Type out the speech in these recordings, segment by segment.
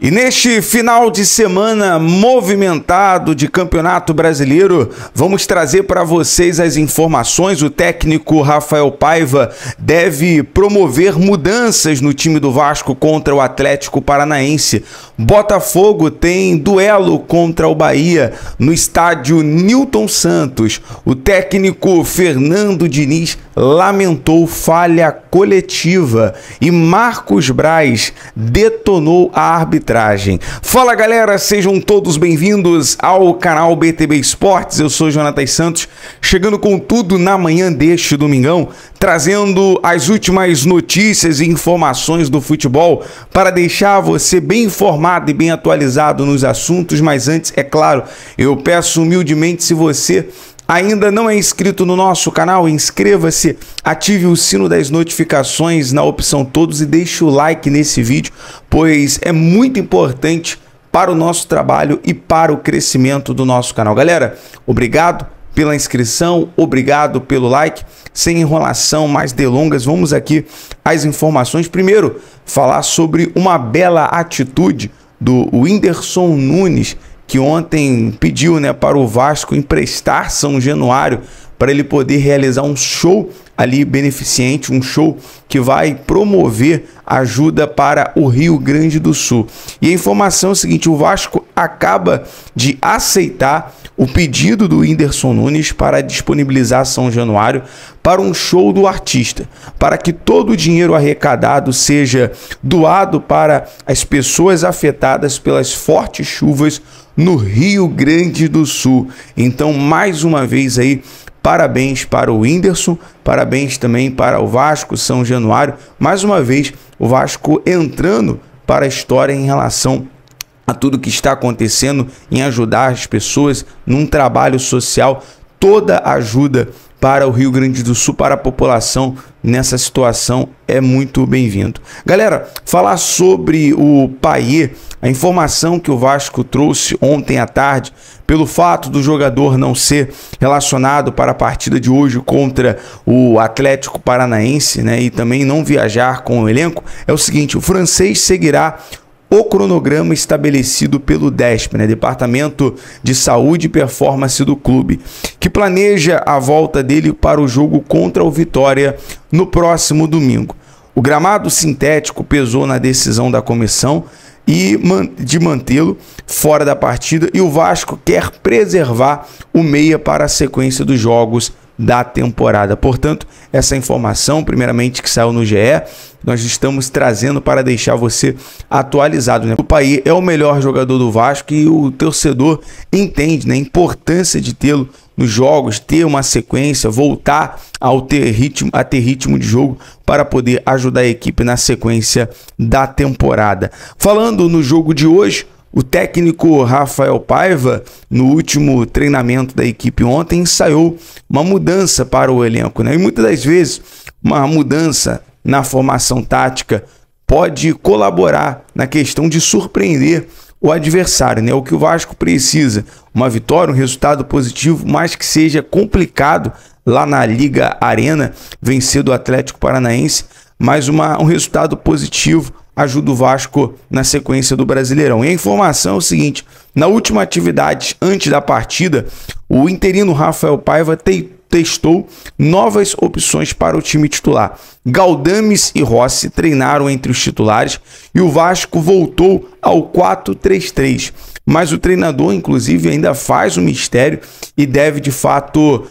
E neste final de semana movimentado de Campeonato Brasileiro, vamos trazer para vocês as informações. O técnico Rafael Paiva deve promover mudanças no time do Vasco contra o Atlético Paranaense. Botafogo tem duelo contra o Bahia no estádio Nilton Santos. O técnico Fernando Diniz lamentou falha coletiva e Marcos Braz detonou a arbitragem. Fala galera, sejam todos bem-vindos ao canal BTB Esportes. Eu sou Jonatas Santos, chegando com tudo na manhã deste domingão, trazendo as últimas notícias e informações do futebol para deixar você bem informado e bem atualizado nos assuntos. Mas antes, é claro, eu peço humildemente, se você ainda não é inscrito no nosso canal, inscreva-se, ative o sino das notificações na opção todos e deixe o like nesse vídeo, pois é muito importante para o nosso trabalho e para o crescimento do nosso canal. Galera, obrigado pela inscrição, obrigado pelo like. Sem enrolação, mais delongas, vamos aqui às informações. Primeiro, falar sobre uma bela atitude do Whindersson Nunes, que ontem pediu, para o Vasco emprestar São Januário para ele poder realizar um show ali beneficente, um show que vai promover ajuda para o Rio Grande do Sul. E a informação é a seguinte: o Vasco acaba de aceitar o pedido do Whindersson Nunes para disponibilizar São Januário para um show do artista, para que todo o dinheiro arrecadado seja doado para as pessoas afetadas pelas fortes chuvas no Rio Grande do Sul. Então, mais uma vez aí, parabéns para o Whindersson, parabéns também para o Vasco, São Januário. Mais uma vez, o Vasco entrando para a história em relação a tudo que está acontecendo, em ajudar as pessoas num trabalho social. Toda ajuda para o Rio Grande do Sul, para a população nessa situação, é muito bem-vindo. Galera, falar sobre o Payet, a informação que o Vasco trouxe ontem à tarde, pelo fato do jogador não ser relacionado para a partida de hoje contra o Atlético Paranaense, e também não viajar com o elenco, é o seguinte: o francês seguirá o cronograma estabelecido pelo DESP, Departamento de Saúde e Performance do clube, que planeja a volta dele para o jogo contra o Vitória no próximo domingo. O gramado sintético pesou na decisão da comissão de mantê-lo fora da partida, e o Vasco quer preservar o meia para a sequência dos jogos da temporada. Portanto, essa informação, primeiramente, que saiu no GE, nós estamos trazendo para deixar você atualizado. O Payet é o melhor jogador do Vasco e o torcedor entende a importância de tê-lo nos jogos, ter uma sequência, voltar a ter ritmo de jogo para poder ajudar a equipe na sequência da temporada. Falando no jogo de hoje, o técnico Rafael Paiva, no último treinamento da equipe ontem, ensaiou uma mudança para o elenco. E muitas das vezes, uma mudança na formação tática pode colaborar na questão de surpreender o adversário. O que o Vasco precisa: uma vitória, um resultado positivo, mas que seja complicado lá na Liga Arena, vencer do Atlético Paranaense, mas um resultado positivo ajuda o Vasco na sequência do Brasileirão. E a informação é o seguinte: na última atividade antes da partida, o interino Rafael Paiva testou novas opções para o time titular. Galdames e Rossi treinaram entre os titulares e o Vasco voltou ao 4-3-3. Mas o treinador, inclusive, ainda faz um mistério e deve de fato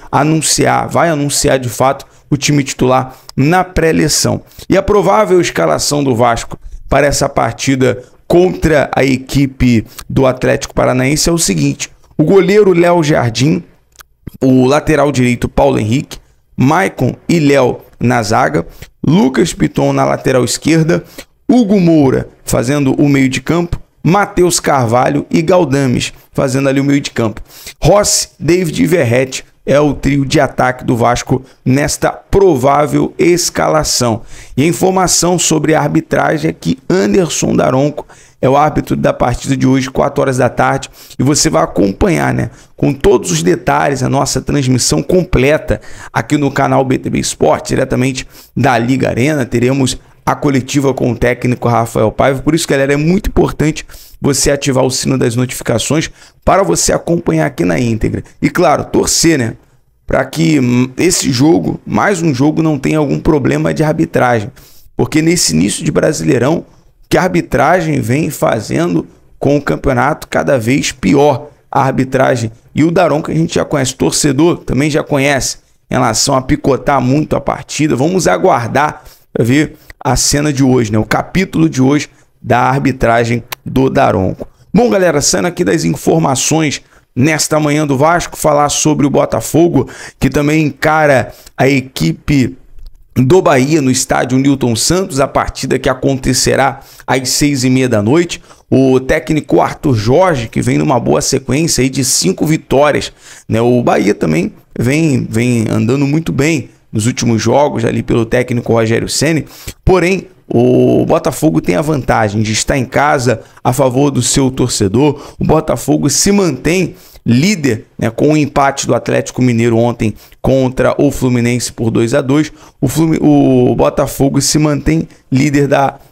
vai anunciar de fato o time titular na pré-eleição. E a provável escalação do Vasco para essa partida contra a equipe do Atlético Paranaense é o seguinte: o goleiro Léo Jardim, o lateral direito Paulo Henrique, Maicon e Léo na zaga, Lucas Piton na lateral esquerda, Hugo Moura fazendo o meio de campo, Matheus Carvalho e Galdames fazendo ali o meio de campo. Rossi, David e Verratti é o trio de ataque do Vasco nesta provável escalação. E a informação sobre a arbitragem é que Anderson Daronco é o árbitro da partida de hoje, 4 horas da tarde, e você vai acompanhar, com todos os detalhes, a nossa transmissão completa aqui no canal BTB Esportes, diretamente da Liga Arena. Teremos a coletiva com o técnico Rafael Paiva. Por isso, galera, é muito importante você ativar o sino das notificações para você acompanhar aqui na íntegra. E claro, torcer, né? Para que esse jogo, mais um jogo, não tenha algum problema de arbitragem. Porque nesse início de Brasileirão, que a arbitragem vem fazendo com o campeonato cada vez pior. A arbitragem e o Daronco a gente já conhece, torcedor também já conhece, em relação a picotar muito a partida. Vamos aguardar para ver a cena de hoje, né? O capítulo de hoje da arbitragem do Daronco. Bom, galera, saindo aqui das informações nesta manhã do Vasco, falar sobre o Botafogo, que também encara a equipe do Bahia no estádio Newton Santos, a partida que acontecerá às 6h30 da noite. O técnico Arthur Jorge, que vem numa boa sequência aí de 5 vitórias, né? O Bahia também vem andando muito bem nos últimos jogos ali pelo técnico Rogério Ceni, porém o Botafogo tem a vantagem de estar em casa a favor do seu torcedor. O Botafogo se mantém líder, né, com o empate do Atlético Mineiro ontem contra o Fluminense por 2-2. O Botafogo se mantém líder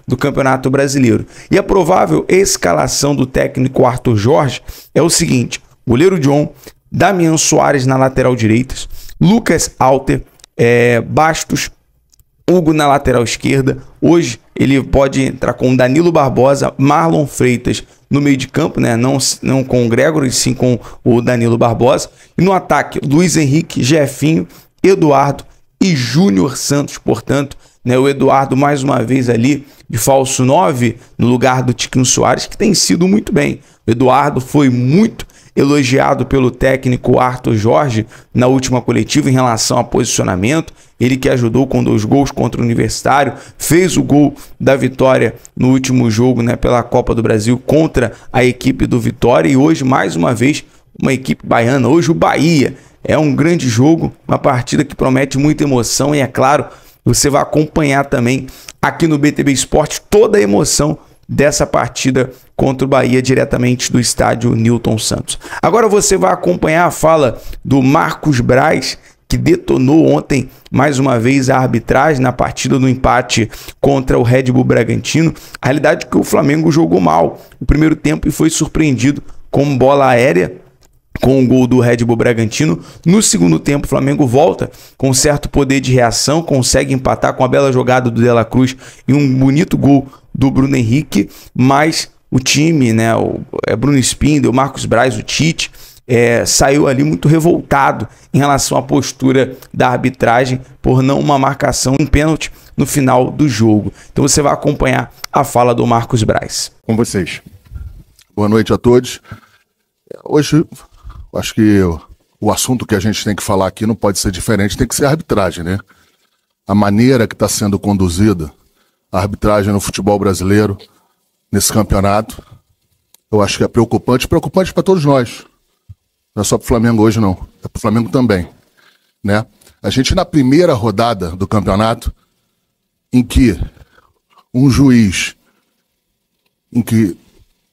do Campeonato Brasileiro. E a provável escalação do técnico Arthur Jorge é o seguinte: goleiro John, Damian Soares na lateral direita, Lucas Alter, Bastos, Hugo na lateral esquerda. Hoje ele pode entrar com Danilo Barbosa, Marlon Freitas no meio de campo, né? Não com o Gregory, sim com o Danilo Barbosa. E no ataque, Luiz Henrique, Jefinho, Eduardo e Júnior Santos. Portanto, né, o Eduardo mais uma vez ali de falso 9 no lugar do Tiquinho Soares, que tem sido muito bem. O Eduardo foi muito elogiado pelo técnico Arthur Jorge na última coletiva em relação a posicionamento. Ele que ajudou com 2 gols contra o Universitário, fez o gol da vitória no último jogo, né, pela Copa do Brasil contra a equipe do Vitória. E hoje, mais uma vez, uma equipe baiana. Hoje o Bahia é um grande jogo, uma partida que promete muita emoção. E é claro, você vai acompanhar também aqui no BTB Esporte toda a emoção dessa partida contra o Bahia diretamente do estádio Newton Santos. Agora você vai acompanhar a fala do Marcos Braz, que detonou ontem mais uma vez a arbitragem na partida do empate contra o Red Bull Bragantino. A realidade é que o Flamengo jogou mal no primeiro tempo e foi surpreendido com bola aérea com o gol do Red Bull Bragantino. No segundo tempo, o Flamengo volta com certo poder de reação, consegue empatar com a bela jogada do De La Cruz e um bonito gol do Bruno Henrique, mas o time, né, o Bruno Spindel, o Marcos Braz, o Tite, saiu ali muito revoltado em relação à postura da arbitragem por não uma marcação, um pênalti no final do jogo. Então você vai acompanhar a fala do Marcos Braz. Com vocês. Boa noite a todos. Hoje, acho que o assunto que a gente tem que falar aqui não pode ser diferente, tem que ser a arbitragem, né? A maneira que está sendo conduzida a arbitragem no futebol brasileiro, nesse campeonato, eu acho que é preocupante para todos nós. Não é só para o Flamengo hoje, não. É para o Flamengo também, né? A gente, na primeira rodada do campeonato, em que um juiz,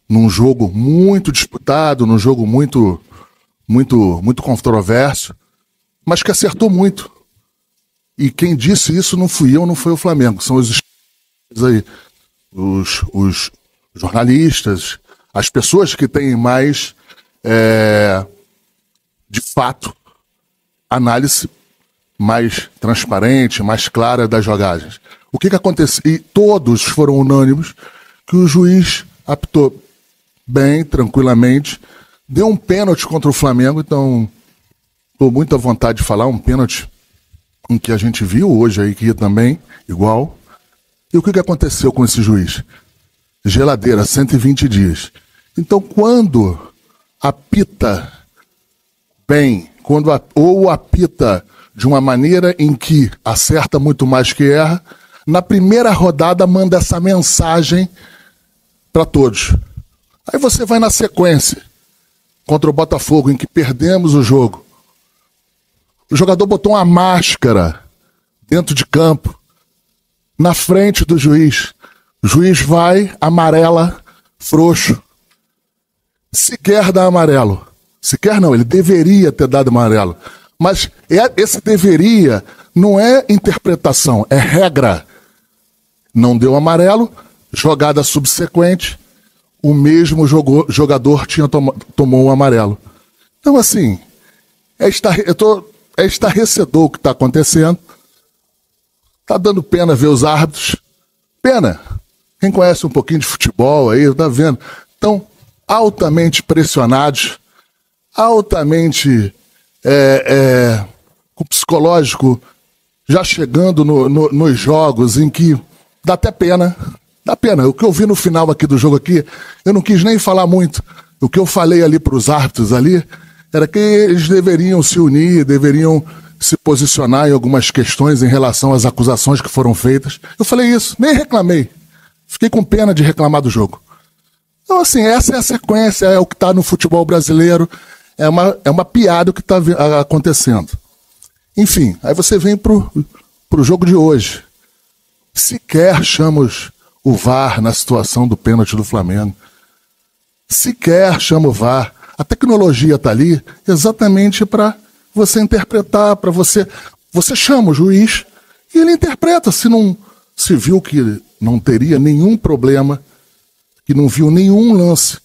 num jogo muito disputado, num jogo muito controverso, mas que acertou muito. E quem disse isso não fui eu, não foi o Flamengo, são os aí, os jornalistas, as pessoas que têm mais, de fato, análise mais transparente, mais clara das jogadas. O que aconteceu? E todos foram unânimes que o juiz apitou bem, tranquilamente, deu um pênalti contra o Flamengo. Então estou muito à vontade de falar, um pênalti em que a gente viu hoje aí que também, igual. E o que aconteceu com esse juiz? Geladeira, 120 dias. Então quando apita bem, ou apita de uma maneira em que acerta muito mais que erra, na primeira rodada manda essa mensagem para todos. Aí você vai na sequência, contra o Botafogo, em que perdemos o jogo. O jogador botou uma máscara dentro de campo, na frente do juiz. O juiz vai, amarela, frouxo. Sequer dá amarelo. Sequer não, ele deveria ter dado amarelo. Mas esse deveria não é interpretação, é regra. não deu amarelo, jogada subsequente, o mesmo jogador tomou um amarelo. Então, assim, é estarrecedor o que está acontecendo. Tá dando pena ver os árbitros. Pena. Quem conhece um pouquinho de futebol aí, tá vendo? Estão altamente pressionados, altamente com o psicológico já chegando nos jogos em que dá até pena. Dá pena. O que eu vi no final aqui do jogo aqui, eu não quis nem falar muito. O que eu falei ali para os árbitros ali era que eles deveriam se unir, deveriam se posicionar em algumas questões em relação às acusações que foram feitas. Eu falei isso, nem reclamei. Fiquei com pena de reclamar do jogo. Então, assim, essa é a sequência, é o que está no futebol brasileiro, é uma piada o que está acontecendo. Enfim, aí você vem pro jogo de hoje. Sequer chamamos o VAR na situação do pênalti do Flamengo. Sequer chama o VAR. A tecnologia está ali exatamente para você interpretar, para você chama o juiz e ele interpreta. Se viu que não teria nenhum problema, que não viu nenhum lance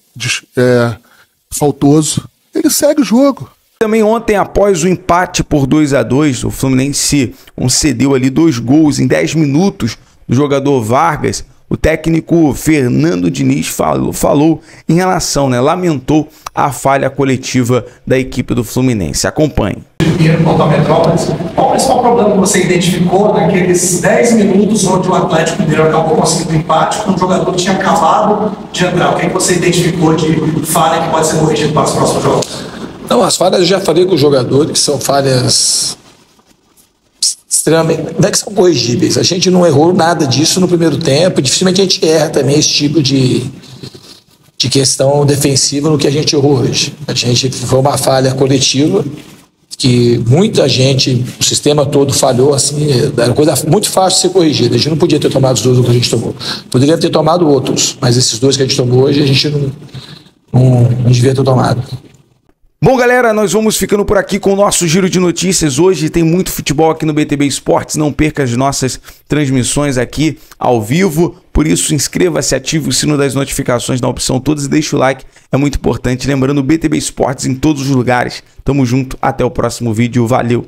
faltoso, ele segue o jogo. Também ontem, após o empate por 2-2, o Fluminense concedeu ali 2 gols em 10 minutos do jogador Vargas. O técnico Fernando Diniz falou em relação, lamentou a falha coletiva da equipe do Fluminense. Acompanhe. Primeiro, quanto ao Metrópolis, qual o principal problema que você identificou naqueles 10 minutos onde o Atlético Mineiro acabou conseguindo empate com um jogador que tinha acabado de entrar? O que você identificou de falha que pode ser corrigido para os próximos jogos? Não, as falhas eu já falei com os jogadores, que são falhas extremamente, não é que são corrigíveis. A gente não errou nada disso no primeiro tempo, dificilmente a gente erra também esse tipo de questão defensiva no que a gente errou hoje. A gente foi uma falha coletiva que muita gente, o sistema todo falhou, assim, era coisa muito fácil de ser corrigida. A gente não podia ter tomado os 2 que a gente tomou. Poderia ter tomado outros, mas esses 2 que a gente tomou hoje a gente não devia ter tomado. Bom, galera, nós vamos ficando por aqui com o nosso giro de notícias. Hoje tem muito futebol aqui no BTB Esportes. Não perca as nossas transmissões aqui ao vivo. Por isso, inscreva-se, ative o sino das notificações na opção todas e deixe o like. É muito importante. Lembrando, BTB Esportes em todos os lugares. Tamo junto. Até o próximo vídeo. Valeu!